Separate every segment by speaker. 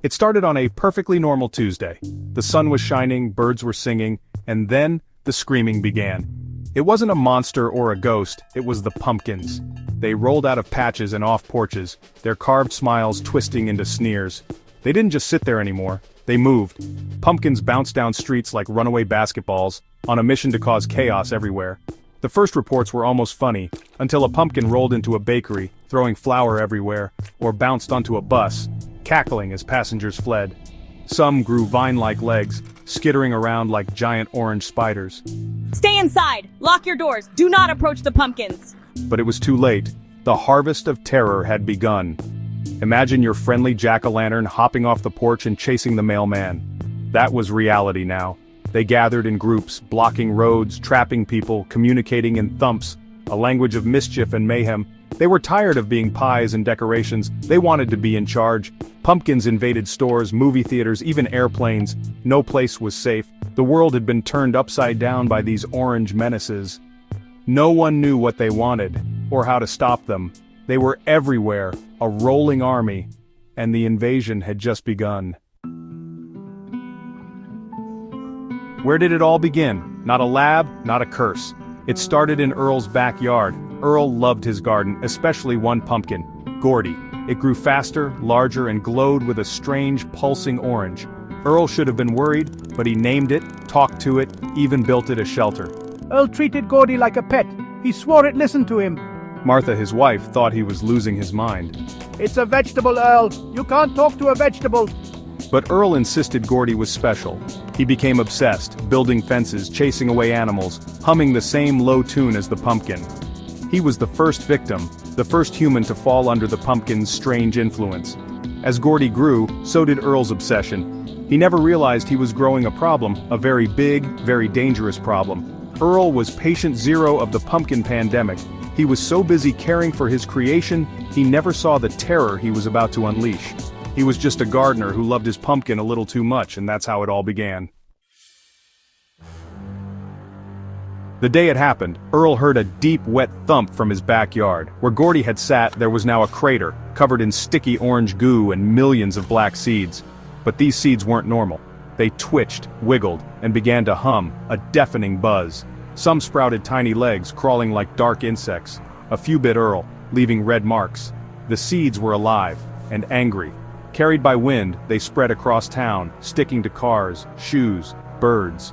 Speaker 1: It started on a perfectly normal Tuesday. The sun was shining, birds were singing, and then the screaming began. It wasn't a monster or a ghost, it was the pumpkins. They rolled out of patches and off porches, their carved smiles twisting into sneers. They didn't just sit there anymore, they moved. Pumpkins bounced down streets like runaway basketballs, on a mission to cause chaos everywhere. The first reports were almost funny, until a pumpkin rolled into a bakery, throwing flour everywhere, or bounced onto a bus, cackling as passengers fled. Some grew vine-like legs, skittering around like giant orange spiders.
Speaker 2: Stay inside! Lock your doors! Do not approach the pumpkins!
Speaker 1: But it was too late. The harvest of terror had begun. Imagine your friendly jack-o'-lantern hopping off the porch and chasing the mailman. That was reality now. They gathered in groups, blocking roads, trapping people, communicating in thumps, a language of mischief and mayhem. They were tired of being pies and decorations, they wanted to be in charge. Pumpkins invaded stores, movie theaters, even airplanes. No place was safe. The world had been turned upside down by these orange menaces. No one knew what they wanted, or how to stop them. They were everywhere, a rolling army, and the invasion had just begun. Where did it all begin? Not a lab, not a curse. It started in Earl's backyard. Earl loved his garden, especially one pumpkin, Gourdy. It grew faster, larger, and glowed with a strange, pulsing orange. Earl should have been worried, but he named it, talked to it, even built it a shelter.
Speaker 3: Earl treated Gourdy like a pet. He swore it listened to him.
Speaker 1: Martha, his wife, thought he was losing his mind.
Speaker 3: It's a vegetable, Earl. You can't talk to a vegetable.
Speaker 1: But Earl insisted Gourdy was special. He became obsessed, building fences, chasing away animals, humming the same low tune as the pumpkin. He was the first victim, the first human to fall under the pumpkin's strange influence. As Gourdy grew, so did Earl's obsession. He never realized he was growing a problem, a very big, very dangerous problem. Earl was patient zero of the pumpkin pandemic. He was so busy caring for his creation, he never saw the terror he was about to unleash. He was just a gardener who loved his pumpkin a little too much, and that's how it all began. The day it happened, Earl heard a deep, wet thump from his backyard. Where Gourdy had sat, there was now a crater, covered in sticky orange goo and millions of black seeds. But these seeds weren't normal. They twitched, wiggled, and began to hum, a deafening buzz. Some sprouted tiny legs, crawling like dark insects. A few bit Earl, leaving red marks. The seeds were alive, and angry. Carried by wind, they spread across town, sticking to cars, shoes, birds.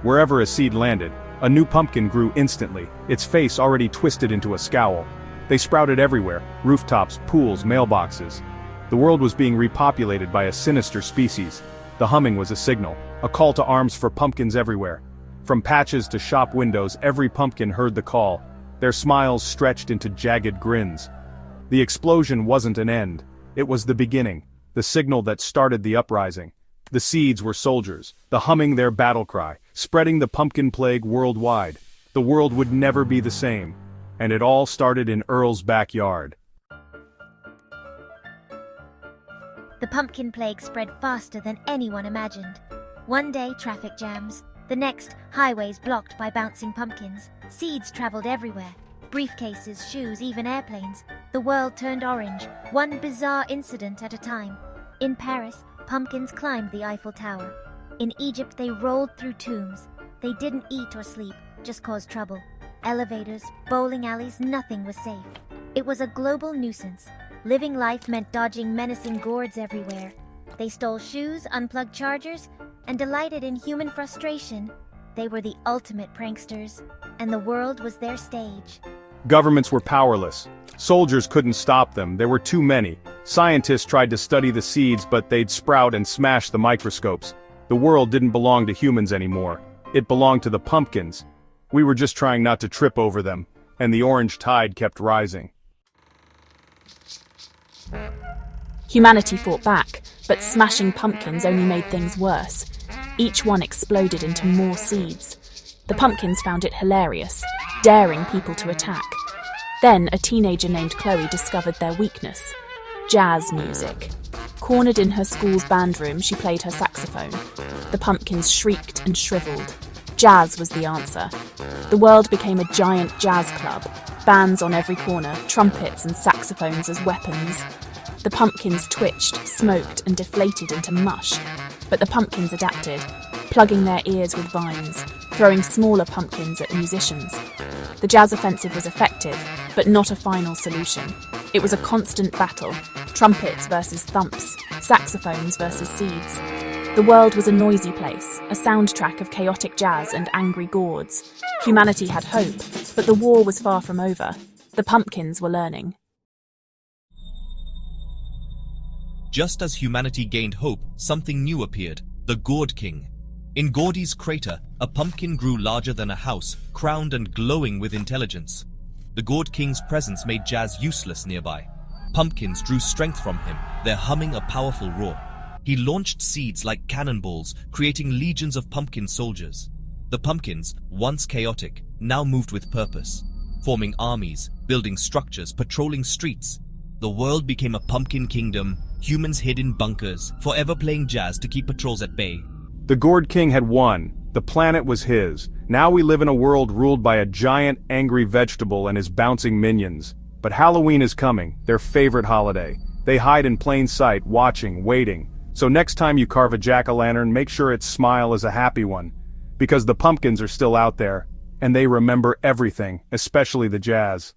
Speaker 1: Wherever a seed landed, a new pumpkin grew instantly, its face already twisted into a scowl. They sprouted everywhere, rooftops, pools, mailboxes. The world was being repopulated by a sinister species. The humming was a signal, a call to arms for pumpkins everywhere. From patches to shop windows, every pumpkin heard the call. Their smiles stretched into jagged grins. The explosion wasn't an end. It was the beginning, the signal that started the uprising. The seeds were soldiers, the humming their battle cry, spreading the pumpkin plague worldwide. The world would never be the same. And it all started in Earl's backyard.
Speaker 4: The pumpkin plague spread faster than anyone imagined. One day, traffic jams. The next, highways blocked by bouncing pumpkins. Seeds traveled everywhere. Briefcases, shoes, even airplanes. The world turned orange, one bizarre incident at a time. In Paris, pumpkins climbed the Eiffel Tower. In Egypt, they rolled through tombs. They didn't eat or sleep, just caused trouble. Elevators, bowling alleys, nothing was safe. It was a global nuisance. Living life meant dodging menacing gourds everywhere. They stole shoes, unplugged chargers, and delighted in human frustration. They were the ultimate pranksters, and the world was their stage.
Speaker 1: Governments were powerless. Soldiers couldn't stop them, there were too many. Scientists tried to study the seeds, but they'd sprout and smash the microscopes. The world didn't belong to humans anymore. It belonged to the pumpkins. We were just trying not to trip over them, and the orange tide kept rising.
Speaker 5: Humanity fought back, but smashing pumpkins only made things worse. Each one exploded into more seeds. The pumpkins found it hilarious, daring people to attack. Then a teenager named Chloe discovered their weakness: jazz music. Cornered in her school's band room, she played her saxophone. The pumpkins shrieked and shriveled. Jazz was the answer. The world became a giant jazz club, bands on every corner, trumpets and saxophones as weapons. The pumpkins twitched, smoked, and deflated into mush. But the pumpkins adapted, plugging their ears with vines, throwing smaller pumpkins at musicians. The jazz offensive was effective, but not a final solution. It was a constant battle, trumpets versus thumps, saxophones versus seeds. The world was a noisy place, a soundtrack of chaotic jazz and angry gourds. Humanity had hope, but the war was far from over. The pumpkins were learning.
Speaker 6: Just as humanity gained hope, something new appeared, the Gourd King. In Gourdy's crater, a pumpkin grew larger than a house, crowned and glowing with intelligence. The Gourd King's presence made jazz useless nearby. Pumpkins drew strength from him, their humming a powerful roar. He launched seeds like cannonballs, creating legions of pumpkin soldiers. The pumpkins, once chaotic, now moved with purpose, forming armies, building structures, patrolling streets. The world became a pumpkin kingdom, humans hid in bunkers, forever playing jazz to keep patrols at bay.
Speaker 1: The Gourd King had won. The planet was his. Now we live in a world ruled by a giant, angry vegetable and his bouncing minions. But Halloween is coming, their favorite holiday. They hide in plain sight, watching, waiting. So next time you carve a jack-o'-lantern, make sure its smile is a happy one. Because the pumpkins are still out there, and they remember everything, especially the jazz.